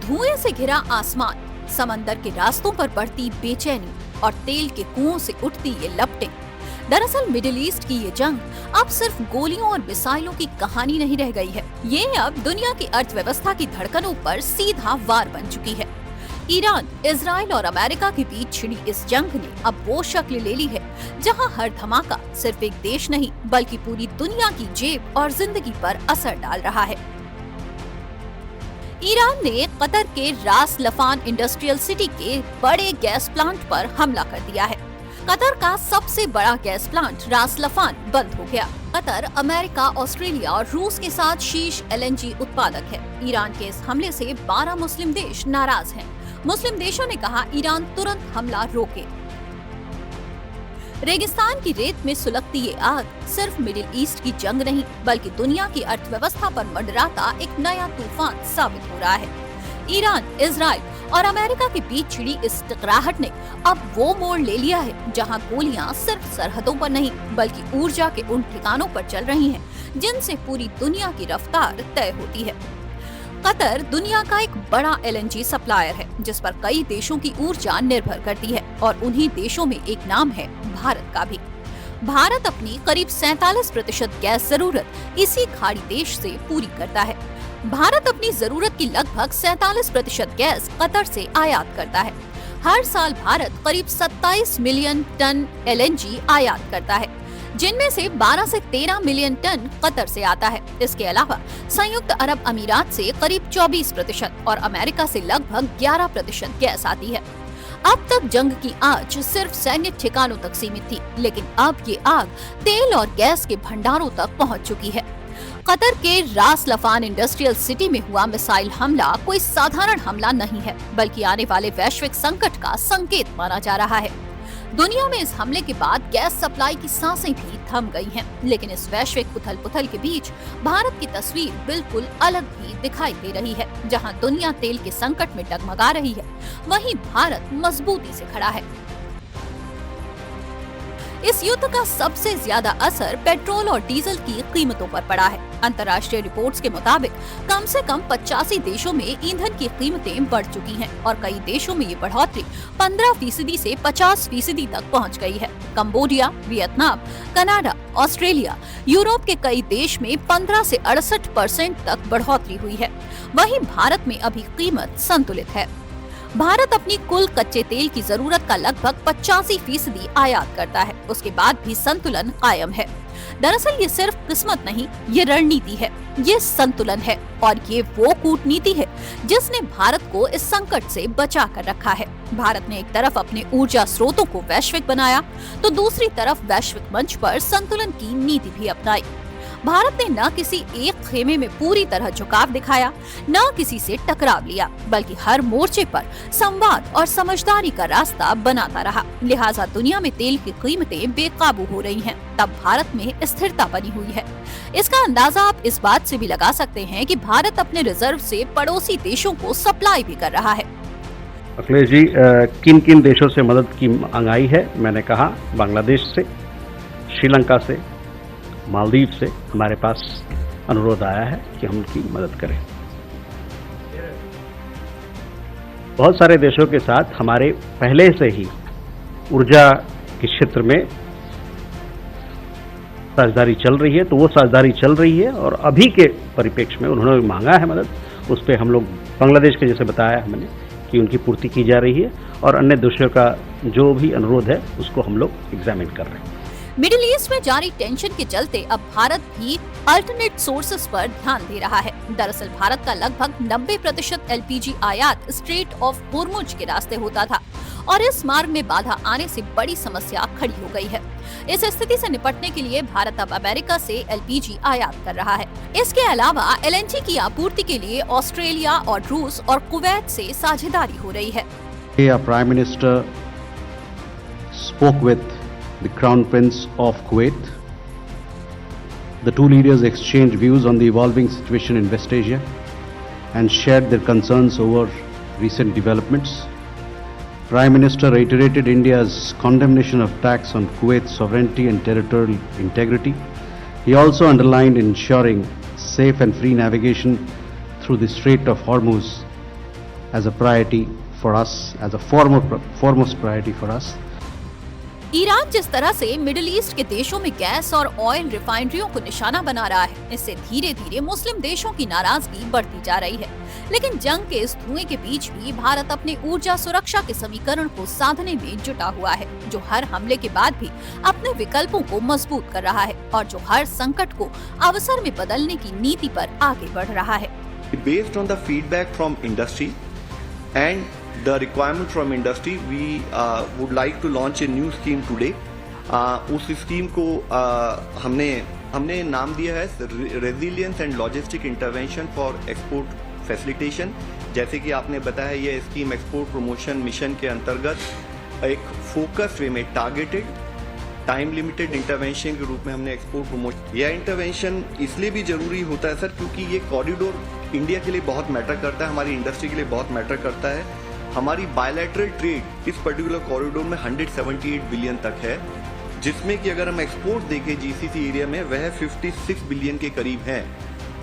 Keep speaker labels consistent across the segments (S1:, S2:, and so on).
S1: धुएं से घिरा आसमान, समंदर के रास्तों पर बढ़ती बेचैनी और तेल के कुओं से उठती ये लपटें। दरअसल मिडिल ईस्ट की ये जंग अब सिर्फ गोलियों और मिसाइलों की कहानी नहीं रह गई है। ये अब दुनिया की अर्थव्यवस्था की धड़कनों पर सीधा वार बन चुकी है। ईरान, इजराइल और अमेरिका के बीच छिड़ी इस जंग ने अब वो शक्ल ले ली है जहां हर धमाका सिर्फ एक देश नहीं बल्कि पूरी दुनिया की जेब और जिंदगी पर असर डाल रहा है। ईरान ने कतर के रास लफान इंडस्ट्रियल सिटी के बड़े गैस प्लांट पर हमला कर दिया है। कतर का सबसे बड़ा गैस प्लांट रास लफान बंद हो गया। कतर अमेरिका, ऑस्ट्रेलिया और रूस के साथ शीर्ष LNG उत्पादक है। ईरान के इस हमले से 12 मुस्लिम देश नाराज हैं। मुस्लिम देशों ने कहा ईरान तुरंत हमला रोके। रेगिस्तान की रेत में सुलगती ये आग सिर्फ मिडिल ईस्ट की जंग नहीं बल्कि दुनिया की अर्थव्यवस्था पर मंडराता एक नया तूफान साबित हो रहा है। ईरान, इजराइल और अमेरिका के बीच छिड़ी इस टकराहट ने अब वो मोड़ ले लिया है जहां गोलियां सिर्फ सरहदों पर नहीं बल्कि ऊर्जा के उन ठिकानों पर चल रही हैं जिनसे पूरी दुनिया की रफ्तार तय होती है। कतर दुनिया का एक बड़ा LNG सप्लायर है जिस पर कई देशों की ऊर्जा निर्भर करती है और उन्हीं देशों में एक नाम है भारत का भी। भारत अपनी करीब 47% गैस जरूरत इसी खाड़ी देश से पूरी करता है। भारत अपनी जरूरत की लगभग 47% गैस कतर से आयात करता है। हर साल भारत करीब 27 मिलियन टन LNG आयात करता है जिनमें से 12 से 13 मिलियन टन कतर से आता है। इसके अलावा संयुक्त अरब अमीरात से करीब 24% और अमेरिका से लगभग 11% गैस आती है। अब तक जंग की आग सिर्फ सैन्य ठिकानों तक सीमित थी, लेकिन अब ये आग तेल और गैस के भंडारों तक पहुंच चुकी है। कतर के रास लफान इंडस्ट्रियल सिटी में हुआ मिसाइल हमला कोई साधारण हमला नहीं है बल्कि आने वाले वैश्विक संकट का संकेत माना जा रहा है। दुनिया में इस हमले के बाद गैस सप्लाई की सांसें भी थम गई हैं, लेकिन इस वैश्विक उथल-पुथल के बीच भारत की तस्वीर बिल्कुल अलग भी दिखाई दे रही है। जहां दुनिया तेल के संकट में डगमगा रही है, वहीं भारत मजबूती से खड़ा है। इस युद्ध का सबसे ज्यादा असर पेट्रोल और डीजल की कीमतों पर पड़ा है। अंतर्राष्ट्रीय रिपोर्ट्स के मुताबिक कम से कम 85 देशों में ईंधन की कीमतें बढ़ चुकी हैं और कई देशों में ये बढ़ोतरी 15% से 50% तक पहुंच गई है। Cambodia, Vietnam, Canada, Australia, Europe के कई देश में 15 से 68% तक बढ़ोतरी हुई है। वहीं भारत में अभी कीमत संतुलित है। भारत अपनी कुल कच्चे तेल की जरूरत का लगभग 85% आयात करता है। उसके बाद भी संतुलन कायम है। दरअसल ये सिर्फ किस्मत नहीं, ये रणनीति है, ये संतुलन है और ये वो कूटनीति है जिसने भारत को इस संकट से बचा कर रखा है। भारत ने एक तरफ अपने ऊर्जा स्रोतों को वैश्विक बनाया तो दूसरी तरफ वैश्विक मंच पर संतुलन की नीति भी अपनाई। भारत ने न किसी एक खेमे में पूरी तरह झुकाव दिखाया, न किसी से टकराव लिया, बल्कि हर मोर्चे पर संवाद और समझदारी का रास्ता बनाता रहा। लिहाजा दुनिया में तेल की कीमतें बेकाबू हो रही हैं, तब भारत में स्थिरता बनी हुई है। इसका अंदाजा आप इस बात से भी लगा सकते हैं कि भारत अपने रिजर्व से पड़ोसी देशों को सप्लाई भी कर रहा है।
S2: अखिलेश जी, किन किन देशों से मदद की मांग आई है? मैंने कहा बांग्लादेश से, श्रीलंका से, मालदीव से हमारे पास अनुरोध आया है कि हम उनकी मदद करें। बहुत सारे देशों के साथ हमारे पहले से ही ऊर्जा के क्षेत्र में साझेदारी चल रही है, तो वो साझेदारी चल रही है और अभी के परिप्रेक्ष्य में उन्होंने मांगा है मदद। उस पर हम लोग बांग्लादेश के जैसे बताया हमने कि उनकी पूर्ति की जा रही है और अन्य देशों का जो भी अनुरोध है उसको हम लोग एग्जामिन कर रहे हैं।
S1: मिडिल ईस्ट में जारी टेंशन के चलते अब भारत भी अल्टरनेट सोर्सेस पर ध्यान दे रहा है। दरअसल भारत का लगभग 90% LPG आयात स्ट्रेट ऑफ होर्मुज के रास्ते होता था और इस मार्ग में बाधा आने से बड़ी समस्या खड़ी हो गई है। इस स्थिति से निपटने के लिए भारत अब अमेरिका से LPG आयात कर रहा है। इसके अलावा LNG की आपूर्ति के लिए ऑस्ट्रेलिया और रूस और कुवैत से साझेदारी हो रही है।
S3: Prime minister spoke with the Crown Prince of Kuwait. The two leaders exchanged views on the evolving situation in West Asia and shared their concerns over recent developments. Prime Minister reiterated India's condemnation of attacks on Kuwait's sovereignty and territorial integrity. He also underlined ensuring safe and free navigation through the Strait of Hormuz as a priority for us, as a foremost priority for us.
S1: Iran जिस तरह से middle east के देशों में gas और oil रिफाइनरियों को निशाना बना रहा है, इससे धीरे धीरे मुस्लिम देशों की नाराजगी बढ़ती जा रही है। लेकिन जंग के इस धुएं के बीच भी भारत अपने ऊर्जा सुरक्षा के समीकरण को साधने में जुटा हुआ है, जो हर हमले के बाद भी अपने विकल्पों को मजबूत कर रहा है और जो हर संकट को अवसर में बदलने की नीति पर आगे बढ़ रहा है।
S4: Based on the feedback from industry and the requirement from industry, we would like to launch a new scheme today. उस स्कीम को हमने नाम दिया है resilience and logistic intervention for export facilitation. जैसे कि आपने बताया, ये स्कीम एक्सपोर्ट प्रमोशन मिशन के अंतर्गत एक फोकस वे में टारगेटेड टाइम लिमिटेड इंटरवेंशन के रूप में हमने एक्सपोर्ट प्रमोशन। यह इंटरवेंशन इसलिए भी जरूरी होता है सर, क्योंकि ये कॉरिडोर इंडिया के लिए बहुत मैटर करता है, हमारी इंडस्ट्री के लिए बहुत मैटर करता है। हमारी बायलैटरल ट्रेड इस पर्टिकुलर कॉरिडोर में 178 बिलियन तक है, जिसमें कि अगर हम एक्सपोर्ट देखें जीसीसी एरिया में वह 56 बिलियन के करीब है,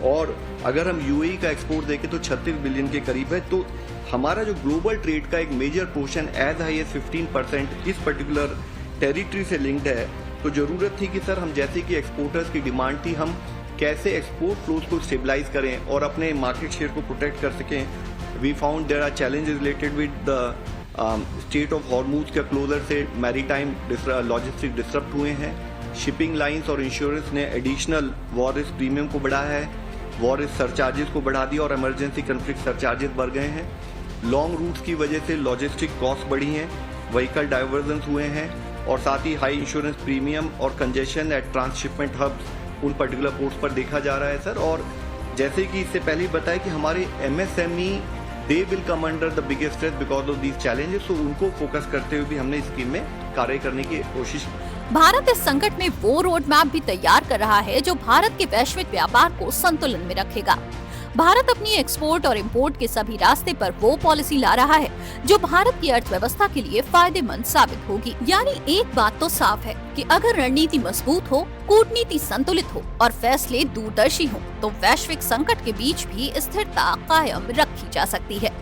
S4: और अगर हम यूएई का एक्सपोर्ट देखें तो 36 बिलियन के करीब है। तो हमारा जो ग्लोबल ट्रेड का एक major portion as high as 15% इस पर्टिकुलर टेरिटरी से लिंक्ड है। तो जरूरत थी कि सर हम जैसे कि एक्सपोर्टर्स की डिमांड थी, हम कैसे एक्सपोर्ट फ्लोज को स्टेबलाइज करें और अपने मार्केट शेयर को प्रोटेक्ट कर सकें। We found there are challenges related with the state of Hormuz के क्लोजर से मैरीटाइम लॉजिस्टिक डिस्टर्ब हुए हैं। शिपिंग लाइंस और इंश्योरेंस ने एडिशनल वॉर रिस्क प्रीमियम को बढ़ाया है, वॉर रिस्क सरचार्जेस को बढ़ा दिया और इमरजेंसी कंफ्लिक्ट सरचार्जेस बढ़ गए हैं। लॉन्ग रूट्स की वजह से लॉजिस्टिक कॉस्ट बढ़ी हैं, व्हीकल डाइवर्जन्स हुए हैं, और साथ ही हाई इंश्योरेंस प्रीमियम और कंजेशन एट ट्रांसशिपमेंट हब्स उन पर्टिकुलर पोर्ट्स पर देखा जा रहा है सर। और जैसे कि इससे पहले बताया कि हमारे MSME they will come under the biggest stress because of these challenges, तो उनको फोकस करते हुए भी हमने इस स्कीम में कार्य करने की कोशिश की।
S1: भारत इस संकट में वो रोड मैप भी तैयार कर रहा है जो भारत के वैश्विक व्यापार को संतुलन में रखेगा। भारत अपनी एक्सपोर्ट और इंपोर्ट के सभी रास्ते पर वो पॉलिसी ला रहा है जो भारत की अर्थव्यवस्था के लिए फायदेमंद साबित होगी। यानी एक बात तो साफ है कि अगर रणनीति मजबूत हो, कूटनीति संतुलित हो और फैसले दूरदर्शी हो, तो वैश्विक संकट के बीच भी स्थिरता कायम रखी जा सकती है।